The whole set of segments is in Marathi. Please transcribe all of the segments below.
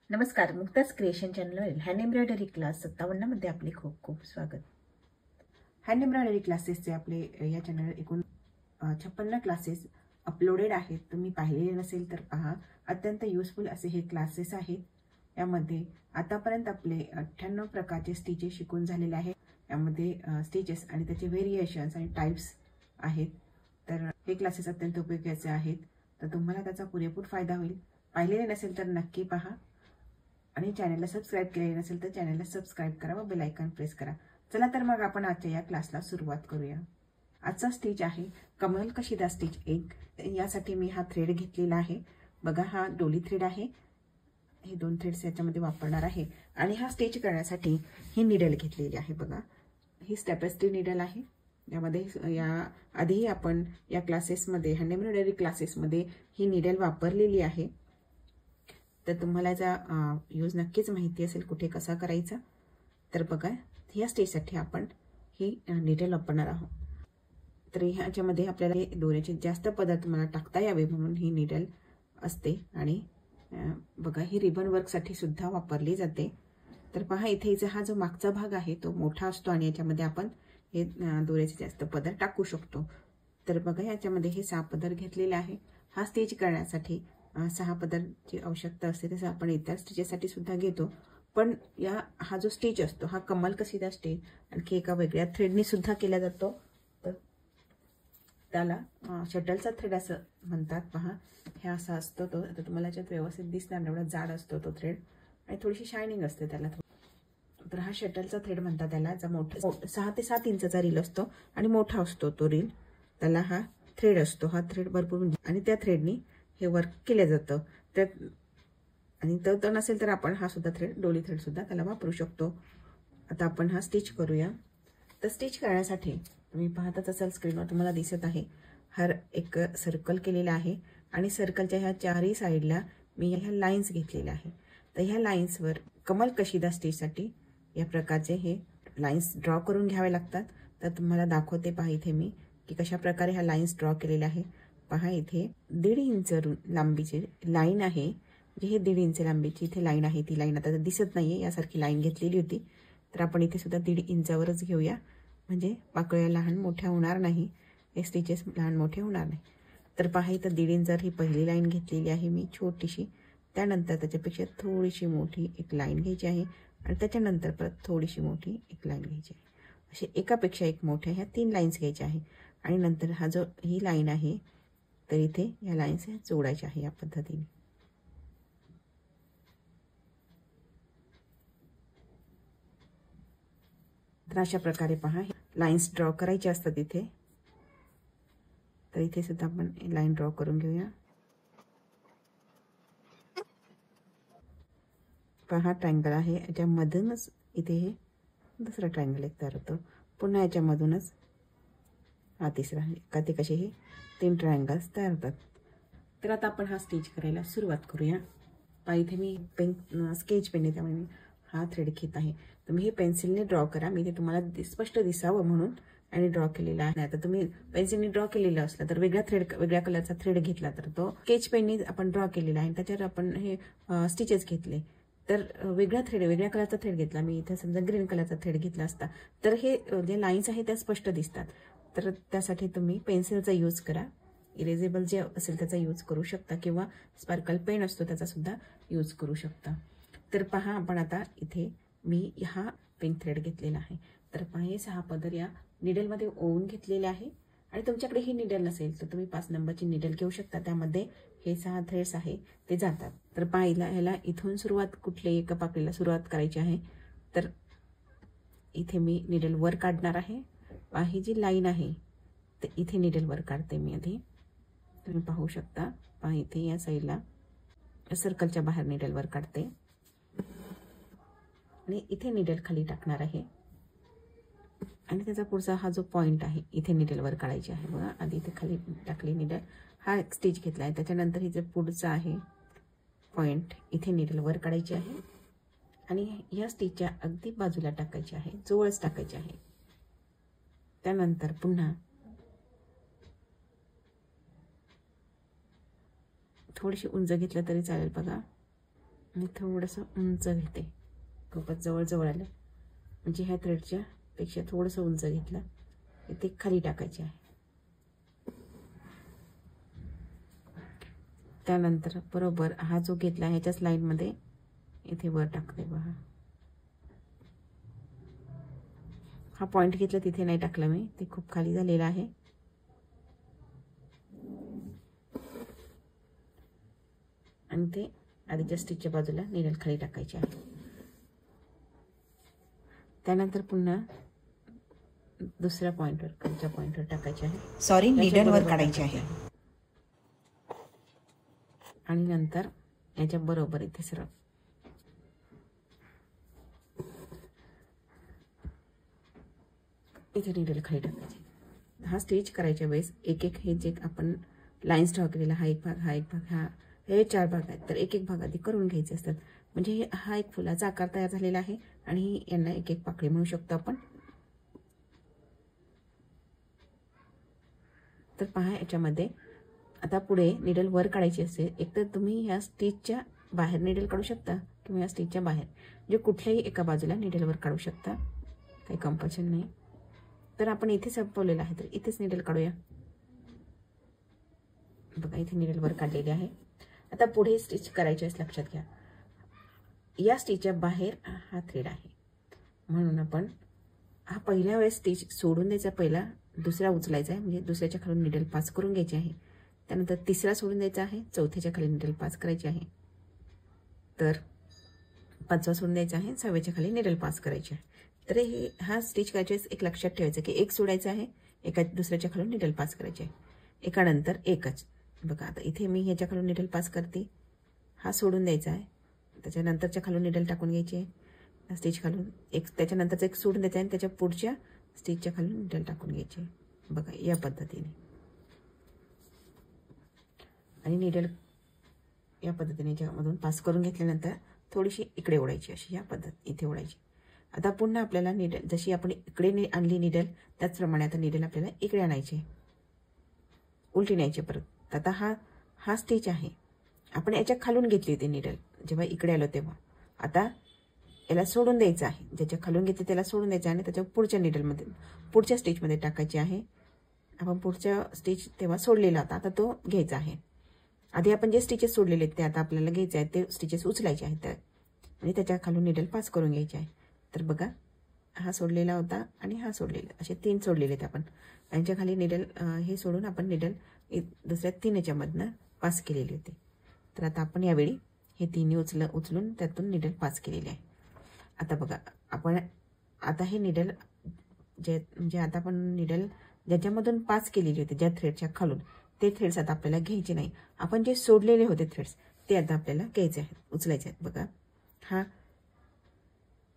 नमस्कार, मुक्ताज क्रिएशन चॅनलवरील हँड एम्ब्रॉयडरी क्लास 57 मध्ये आपले खूप खूप स्वागत। हँड एम्ब्रॉयडरी क्लासेसचे आपले या चॅनल एकूण 56 क्लासेस अपलोडेड आहेत। तुम्ही पाहिलेले नसेल तर पहा, अत्यंत युजफुल असे हे क्लासेस आहेत। यामध्ये आतापर्यंत आपले 98 प्रकारचे स्टिचेस शिकून झालेले आहेत। यामध्ये स्टिचेस आणि त्याचे व्हेरिएशन्स आणि टाइप्स आहेत। तर हे क्लासेस अत्यंत उपयोगाचे आहेत, तर तुम्हाला त्याचा पुरेपूर फायदा होईल। पाहिलेले नसेल तर नक्की पहा आणि चॅनलला सबस्क्राइब केले नसेल तर चॅनलला सबस्क्राइब करा व बेल आयकॉन प्रेस करा। चला तर मग आपण आजच्या या क्लासला सुरुवात करूया। आजचा स्टिच आहे कमल कशीदा स्टिच 1। यासाठी मी हा थ्रेड घेतलेला आहे। बघा, हा डोली थ्रेड आहे। हे दोन थ्रेड्स याच्यामध्ये वापरणार आहे आणि हा स्टिच करण्यासाठी ही नीडल घेतलेली आहे। बघा, ही स्टेपेस्ट्री नीडल आहे। यामध्ये या आधी आपण या क्लासेसमध्ये हँड एम्ब्रॉयडरी क्लासेसमध्ये ही नीडल वापरलेली आहे। तर तुम्हाला याचा यूज नक्कीच माहिती असेल कुठे कसा करायचा। तर बघा, या स्टिचसाठी आपण ही नीडल वापरणार आहोत। तर ह्याच्यामध्ये आपल्याला दोऱ्याचे जास्त पदार्थ मला टाकता यावे म्हणून ही नीडल असते आणि बघा, ही रिबन वर्कसाठी सुद्धा वापरली जाते। तर पहा, इथे हा जो मागचा भाग आहे तो मोठा असतो आणि याच्यामध्ये आपण हे दोऱ्याचे जास्त पदर टाकू शकतो। तर बघा, याच्यामध्ये हे 6 पदर घेतलेले आहे। हा स्टिच करण्यासाठी 6 पदरची आवश्यकता असते, तसं आपण इतर स्टिचेससाठी सुद्धा घेतो। पण हा जो स्टिच असतो हा कमल कशीदा स्टिच आणखी एका वेगळ्या थ्रेडनी सुद्धा केला जातो। तर त्याला शटलचा थ्रेड असं म्हणतात। पहा, हे असा असतो तो। आता तुम्हाला याच्यात व्यवस्थित दिसणार नाही, एवढा जाड असतो तो थ्रेड आणि थोडीशी शायनिंग असते त्याला। तर हा शटलचा थ्रेड म्हणतात त्याला। जो मोठा 6 ते 7 इंचाचा रील असतो आणि मोठा असतो तो रील, त्याला हा थ्रेड असतो। हा थ्रेड भरपूर आणि त्या थ्रेडनी हे वर्क केलं जातं। त्यात आणि तर नसेल तर आपण हा सुद्धा थ्रेड, डोली थ्रेड सुद्धा त्याला वापरू शकतो। आता आपण हा स्टिच करूया। तर स्टिच करण्यासाठी तुम्ही पाहताच असाल स्क्रीनवर तुम्हाला दिसत आहे, हर एक सर्कल केलेला आहे आणि सर्कलच्या ह्या चारही साईडला मी ह्या लाईन्स घेतलेल्या आहे। तर ह्या लाईन्सवर कमल कशीदा स्टिचसाठी या प्रकारचे हे लाईन्स ड्रॉ करून घ्यावे लागतात। तर तुम्हाला दाखवते पहा इथे मी की कशा प्रकारे ह्या लाईन्स ड्रॉ केलेल्या आहे। पहा, इथे 1.5 इंच लांबीची लाईन आहे। म्हणजे हे 1.5 इंच लांबीची इथे लाईन आहे। ती लाईन आता दिसत नाहीये, यासारखी लाईन घेतलेली होती। तर आपण इथे सुद्धा 1.5 इंचावरच घेऊया, म्हणजे पाकळ्या लहान मोठ्या होणार नाही, हे स्टिचेस लहान मोठे होणार नाही। तर पहा, इथं 1.5 इंच ही पहिली लाईन घेतलेली आहे मी छोटीशी। त्यानंतर त्याच्यापेक्षा थोडीशी मोठी एक लाईन घ्यायची आहे आणि त्याच्यानंतर परत थोडीशी मोठी एक लाईन घ्यायची आहे। असे एकापेक्षा एक मोठ्या ह्या 3 लाईन्स घ्यायच्या आहे आणि नंतर हा जो ही लाईन आहे तर इथे या लाईन्स जोडायच्या आहे या पद्धतीने। तर अशा प्रकारे पहा, लाईन्स ड्रॉ करायचे असतात इथे। तर इथे सुद्धा आपण लाईन ड्रॉ करून घेऊया। पहा, ट्रायंगल आहे, याच्यामधूनच इथे हे दुसरा ट्रायंगल एक तयार होतो। पुन्हा याच्यामधूनच हा तिसरा, का ते कसे हे 3 ट्रायंगल्स तयार होतात। तर आता आपण हा स्टिच करायला सुरुवात करूया। पहा, इथे मी स्केच पेन आहे त्यामुळे मी हा थ्रेड घेत आहे। तुम्ही हे पेन्सिलने ड्रॉ करा, मी ते तुम्हाला स्पष्ट दिसावं म्हणून आणि ड्रॉ केलेला आहे। आता तुम्ही पेन्सिलने ड्रॉ केलेलं असलं तर वेगळ्या कलरचा थ्रेड घेतला तर तो स्केच पेनने आपण ड्रॉ केलेला आहे, त्याच्यावर आपण हे स्टिचेस घेतले तर वेगळ्या कलरचा थ्रेड घेतला। मी इथे समजा ग्रीन कलरचा थ्रेड घेतला असता तर हे जे लाईन्स आहेत त्या स्पष्ट दिसतात। तर त्यासाठी तुम्ही पेन्सिलचा यूज करा, इरेजेबल जे असेल त्याचा यूज करू शकता किंवा स्पार्कल पेन असतो त्याचा सुद्धा यूज करू शकता। तर पहा, आपण आता इथे मी हा पिंक थ्रेड घेतलेला आहे। तर पहा, हे 6 पदर या निडलमध्ये ओवून घेतलेले आहे आणि तुमच्याकडे ही निडल नसेल तर तुम्ही 5 नंबरची निडल घेऊ शकता, त्यामध्ये हे 6 थ्रेड्स आहे ते जातात। तर पाहिला ह्याला इथून सुरुवात, कुठल्याही एका पाकळीला सुरुवात करायची आहे। तर इथे मी निडल वर काढणार आहे। ही जी लाईन आहे तर इथे निडल वर काढते मी आधी, तुम्ही पाहू शकता। पहा, इथे या साईडला सर्कलच्या बाहेर निडल वर काढते आणि इथे निडल खाली टाकणार आहे आणि त्याचा पुढचा हा जो पॉइंट आहे इथे निडल वर काढायची आहे। बघा, आधी इथे खाली टाकली निडल, हा एक स्टिच घेतला आहे, त्याच्यानंतर हे जे पुढचा आहे पॉइंट इथे निडल वर काढायची आहे आणि या स्टिचच्या अगदी बाजूला टाकायची आहे, जवळच टाकायची आहे। त्यानंतर पुन्हा थोडीशी उंच घेतलं तरी चालेल। बघा, मी थोडंसं उंच घेते, खूपच जवळ आलं म्हणजे ह्या थ्रेडच्या पेक्षा थोडंसं उंच घेतलं इथे खाली टाकायचे आहे. त्यानंतर बरोबर हा जो घेतला ह्याच्याच लाईनमध्ये इथे वर टाकते बघा. हा पॉइंट घेतला तिथे नाही टाकला मी, ते खूप खाली झालेला आहे. आणि ते आधीच्या स्टिचच्या बाजूला नीडल खाली टाकायचे आहे. त्यानंतर पुन्हा दुसऱ्या पॉइंटवर खालच्या पॉइंटवर टाकायचे आहे. सॉरी, नीडल वर काढायचे आहे. आणि नंतर याच्या बरोबर इथे सरळ इथे नीडल खाली टाकायचे. हा स्टिच करायच्या वेळेस एक एक हे जे आपण लाईन्स ड्रॉ केलेला हा एक भाग, हा एक भाग, हे 4 भाग आहेत, तर एक एक भाग आधी करून घ्यायचे असतात. म्हणजे हा एक फुलाचा आकार तयार झालेला आहे आणि यांना एक एक पाकळी म्हणू शकतो आपण. तर पहा याच्यामध्ये आता पुढे नीडल वर काढायची असेल, एकतर तुम्ही ह्या स्टिचच्या बाहेर नीडल काढू शकता किंवा या स्टिचच्या बाहेर जे कुठल्याही एका बाजूला नीडलवर काढू शकता, काही कंपल्शन नाही. तर आपण इथे संपवलेलं आहे तर इथेच नीडल काढूया. बघा इथे नीडल वर काढलेली आहे. आता पुढे स्टिच करायचे आहे लक्षात घ्या. या स्टिचच्या बाहेर हा थ्रेड आहे म्हणून आपण हा पहिल्या वेळेस स्टिच सोडून द्यायचा, पहिला दुसरा उचलायचा आहे म्हणजे दुसऱ्याच्या खालून नीडल पास करून घ्यायची आहे. त्यानंतर तिसरा सोडून द्यायचा आहे, चौथ्याच्या खाली नीडल पास करायची आहे, तर पाचवा सोडून द्यायचा आहे, 6व्याच्या खाली नीडल पास करायची आहे. तर हे हा स्टिच करायच्या वेळेस एक लक्षात ठेवायचं की एक सोडायचं आहे, एका दुसऱ्याच्या खालून नीडल पास करायचे आहे, एकानंतर एकच. बघा आता इथे मी ह्याच्या खालून नीडल पास करते, हा सोडून द्यायचा आहे, त्याच्यानंतरच्या खालून नीडल टाकून घ्यायची आहे, स्टिच खालून एक, त्याच्यानंतरचं एक सोडून द्यायचं आहे आणि त्याच्या पुढच्या स्टिचच्या खालून नीडल टाकून घ्यायची आहे. बघा या पद्धतीने. आणि नीडल या पद्धतीने याच्यामधून पास करून घेतल्यानंतर थोडीशी इकडे ओढायची, अशी या पद्धत इथे ओढायची. आता पुन्हा आपल्याला नीडल जशी आपण इकडे आणली नीडल त्याचप्रमाणे आता नीडल आपल्याला इकडे आणायची, उलटी न्यायची परत. आता हा स्टिच आहे, आपण याच्या खालून घेतली होती नीडल जेव्हा इकडे आलो तेव्हा. आता याला सोडून द्यायचं आहे, ज्याच्या खालून घेतली त्याला सोडून द्यायचं आणि त्याच्या पुढच्या नीडलमध्ये पुढच्या स्टिचमध्ये टाकायची आहे. आपण पुढच्या स्टिच तेव्हा सोडलेला होता, आता तो घ्यायचा आहे. आधी आपण जे स्टिचेस सोडलेले आहेत ते आता आपल्याला घ्यायचे आहेत, ते स्टिचेस उचलायचे आहेत म्हणजे त्याच्या खालून नीडल पास करून घ्यायचे आहे. तर बघा हा सोडलेला होता आणि हा सोडलेला, असे 3 सोडलेले आहेत आपण. यांच्या खाली नीडल हे सोडून आपण नीडल दुसऱ्या 3 याच्यामधनं पास केलेली होती. तर आता आपण यावेळी हे 3 उचलून त्यातून नीडल पास केलेली आहे. आता बघा आपण आता हे नीडल म्हणजे आता आपण नीडल ज्याच्यामधून पास केलेली होती ज्या थ्रेडच्या खालून, ते थ्रेड्स आता आपल्याला घ्यायचे नाही. आपण जे सोडलेले होते थ्रेड्स ते आता आपल्याला घ्यायचे आहेत, उचलायचे आहेत. बघा हा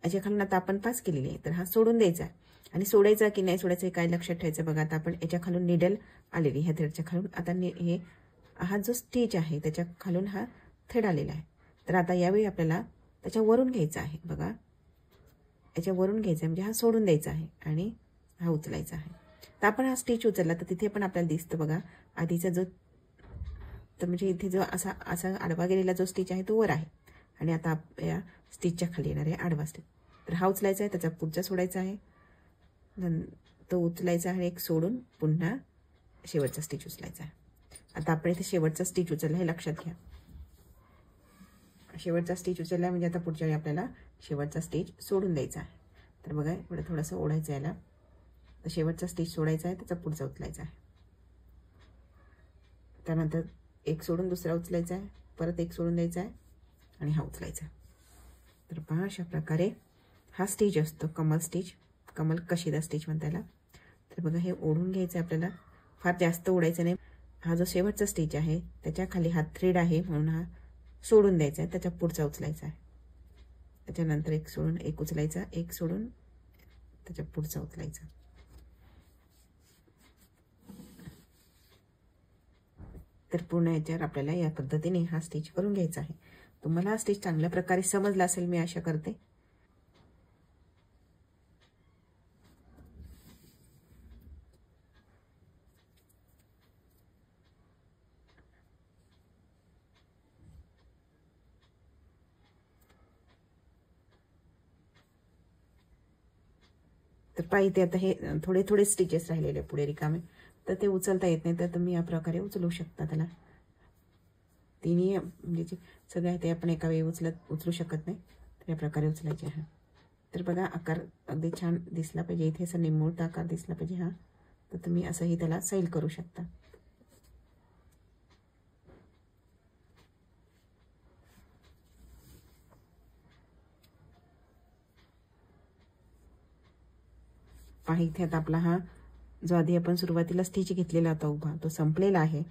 याच्या खालून आता आपण पास केलेली आहे, तर हा सोडून द्यायचा आहे. आणि सोडायचा की नाही सोडायचं हे काय लक्षात ठेवायचं. बघा आता आपण याच्या खालून नीडल आलेली ह्या थ्रेडच्या खालून, आता हे हा जो स्टिच आहे त्याच्या खालून हा थ्रेड आलेला आहे. तर आता यावेळी आपल्याला त्याच्यावरून घ्यायचा आहे. बघा याच्यावरून घ्यायचा आहे म्हणजे हा सोडून द्यायचा आहे आणि हा उचलायचा आहे. तर आपण हा स्टिच उचलला तर तिथे पण आपल्याला दिसतं बघा आधीचा जो, तर म्हणजे इथे जो असा आडवा गेलेला जो स्टिच आहे तो वर आहे आणि आता या स्टिचच्या खाली येणार आहे आडवा स्टिच. तर हा उचलायचा आहे, त्याचा पुढचा सोडायचा आहे, तो उचलायचा आहे, एक सोडून पुन्हा शेवटचा स्टिच उचलायचा आहे. आता आपण इथे शेवटचा स्टिच उचलला हे लक्षात घ्या. शेवटचा स्टिच उचलला म्हणजे आता पुढच्या वेळी आपल्याला शेवटचा स्टिच सोडून द्यायचा आहे. तर बघा एवढं थोडंसं ओढायचं याला, तर शेवटचा स्टिच सोडायचा आहे, त्याचा पुढचा उचलायचा आहे, त्यानंतर एक सोडून दुसरा उचलायचा आहे, परत एक सोडून द्यायचा आहे आणि हा उचलायचा. तर पहा अशा प्रकारे हा स्टिच असतो कमल स्टिच, कमल कशिदा स्टिच म्हणता याला. तर बघा हे ओढून घ्यायचं आहे आपल्याला, फार जास्त ओढायचं नाही. हा जो शेवटचा स्टिच आहे त्याच्या खाली हा थ्रेड आहे म्हणून हा सोडून द्यायचा आहे, त्याच्या पुढचा उचलायचा आहे, त्याच्यानंतर एक सोडून एक उचलायचा, एक सोडून त्याच्या पुढचा उचलायचा. तर पूर्ण याच्यावर आपल्याला या पद्धतीने हा स्टिच करून घ्यायचा आहे. तुम्हाला हा स्टिच चांगल्या प्रकारे समजला असेल मी आशा करते. तर पहा इथे आता हे थोडे थोडे स्टिचेस राहिलेले पुढे रिकामे, तर ते उचलता येत नाही, तर तुम्ही या प्रकारे उचलू शकता त्याला. तिन्ही म्हणजे सगळे ते आपण एका वेळी उचलू शकत नाही, तर या प्रकारे उचलायचे आहे. तर बघा आकार अगदी छान दिसला पाहिजे, इथे असा निमुळता आकार दिसला पाहिजे हा. तर तुम्ही असंही त्याला सैल करू शकता. पहा इथे आता आपला हा जो आधी आपण सुरुवातीला स्टिच घेतलेला होता उभा, तो संपलेला आहे.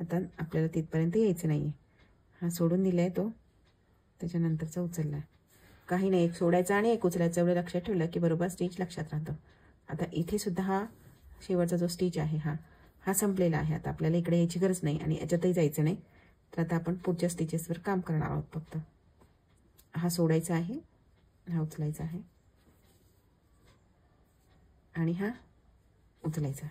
आता आपल्याला तिथपर्यंत यायचं नाहीये. हा सोडून दिलाय तो, त्याच्यानंतरचा उचलला. काही नाही, एक सोडायचा आणि एक उचलायचा, एवढं लक्षात ठेवलं की बरोबर स्टिच लक्षात राहतं. आता इथे सुद्धा हा शेवटचा जो स्टिच आहे हा संपलेला आहे. आता आपल्याला इकडे यायची गरज नाही आणि याच्यातही जायचं नाही. तर आता आपण पुढच्या स्टिचेसवर काम करणार आहोत. फक्त हा सोडायचा आहे, हा उचलायचा आहे आणि हा उचलायचा.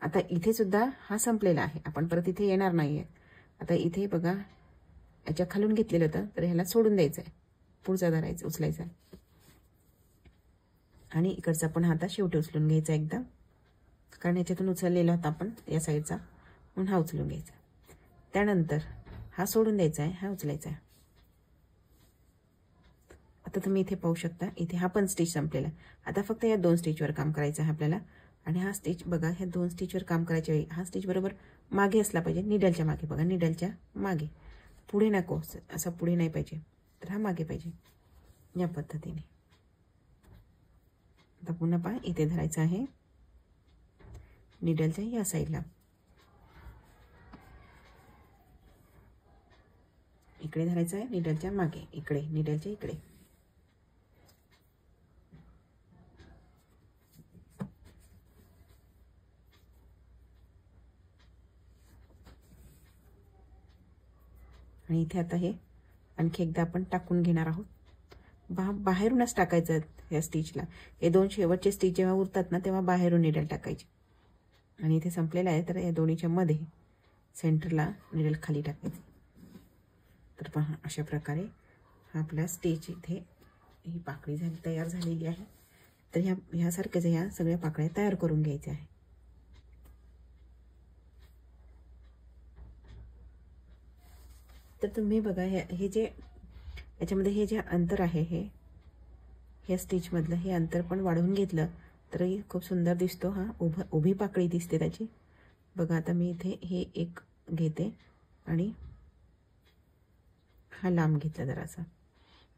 आता इथे सुद्धा हा संपलेला आहे, आपण परत इथे येणार नाहीये. आता इथे बघा याच्या खालून घेतलेलं होतं, तर ह्याला सोडून द्यायचं आहे, पुढचा धरायचा उचलायचा आणि इकडचा पण हा आता शेवटी उचलून घ्यायचा एकदा, कारण याच्यातून उचललेला होता आपण या साईडचा, म्हणून हा उचलून घ्यायचा. त्यानंतर हा सोडून द्यायचा आहे, हा उचलायचा आहे. आता तुम्ही इथे पाहू शकता, इथे हा पण स्टिच संपलेला आहे. आता फक्त या 2 स्टिचवर काम करायचं आहे आपल्याला. आणि हा स्टिच बघा, ह्या 2 स्टिचवर काम करायच्या वेळी हा स्टिच बरोबर मागे असला पाहिजे, निडलच्या मागे. बघा निडलच्या मागे, पुढे नको, असा पुढे नाही पाहिजे, तर हा मागे पाहिजे, या पद्धतीने. आता पुन्हा पहा इथे धरायचं आहे निडलच्या या साईडला, इकडे धरायचं आहे निडलच्या मागे, इकडे निडलच्या इकडे. आणि इथे आता हे आणखी एकदा आपण टाकून घेणार आहोत. बाहेरूनच टाकायचं या स्टिचला. हे 2 शेवटचे स्टिच जेव्हा उरतात ना, तेव्हा बाहेरून निडल टाकायची. आणि इथे संपलेला आहे, तर या दोन्हीच्या मध्ये सेंटरला निडल खाली टाकायची. तर पहा अशा प्रकारे हा आपला स्टिच इथे ही पाकळी तयार झालेली आहे. तर ह्यासारख्याच ह्या सगळ्या पाकळ्या तयार करून घ्यायच्या आहे. तर तुम्ही बघा हे जे याच्यामध्ये हे जे अंतर आहे, हे स्टिचमधलं हे अंतर पण वाढवून घेतलं तरी खूप सुंदर दिसतो. हा उभी पाकळी दिसते त्याची. बघा आता मी इथे हे एक घेते आणि हा लांब घेतला जरासा,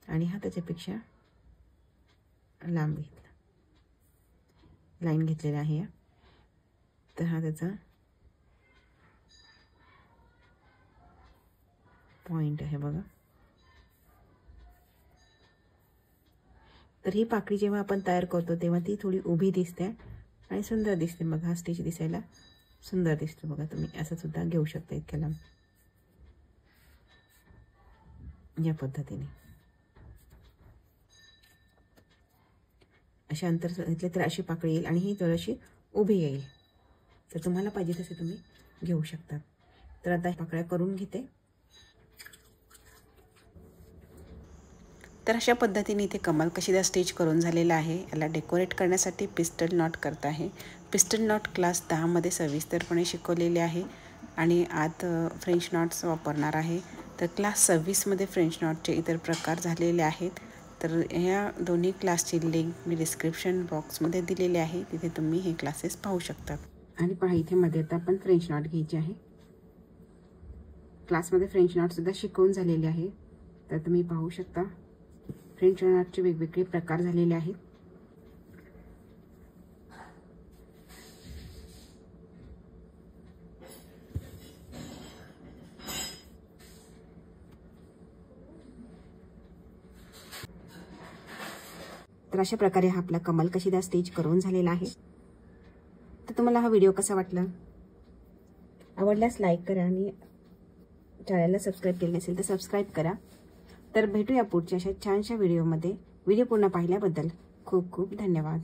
आणि हा त्याच्यापेक्षा लांब घेतला, लाईन घेतलेला आहे. तर हा त्याचा पॉइंट आहे बघा. तर ही पाकळी जेव्हा आपण तयार करतो तेव्हा ती थोडी उभी दिसते आणि सुंदर दिसते. मग हा स्टिच दिसायला सुंदर दिसतो. बघा तुम्ही असं सुद्धा घेऊ शकता इतक्या लांब, या पद्धतीने. अशा अंतर घेतले तर अशी पाकळी येईल आणि ही थोडीशी उभी येईल. तर तुम्हाला पाहिजे तसे तुम्ही घेऊ शकता. तर आता पाकळ्या करून घेते. तर अशा पद्धतीने इथे कमाल कशीदा स्टिच करून झालेला आहे. याला डेकोरेट करण्यासाठी पिस्टल नॉट करत आहे. पिस्टल नॉट क्लास 10 मध्ये सविस्तरपणे शिकवलेले आहे आणि आत फ्रेंच नॉट्स वापरणार आहे. तर क्लास 26 मध्ये फ्रेंच नॉटचे इतर प्रकार झालेले आहेत. तर ह्या दोन्ही क्लासची लिंक मी डिस्क्रिप्शन बॉक्समध्ये दिलेली आहे, तिथे तुम्ही हे क्लासेस पाहू शकता. आणि पहा इथे मध्ये आता आपण फ्रेंच नॉट घ्यायची आहे. क्लासमध्ये फ्रेंच नॉट सुद्धा शिकवून झालेले आहे. तर तुम्ही पाहू शकता फ्रेंच नॉटचे वेगवेगळे प्रकार झालेले आहेत. तर अशा प्रकारे हा आपला कमाल कशीदा स्टिच करून झालेला आहे. तर तुम्हाला हा व्हिडिओ कसा वाटला? आवडल्यास लाईक करा आणि चॅनलला सबस्क्राईब केले नसेल तर सबस्क्राईब करा. तर भेटूया पुढच्या अशा छानशा व्हिडिओमध्ये. व्हिडिओ पूर्ण पाहिल्याबद्दल खूप खूप धन्यवाद.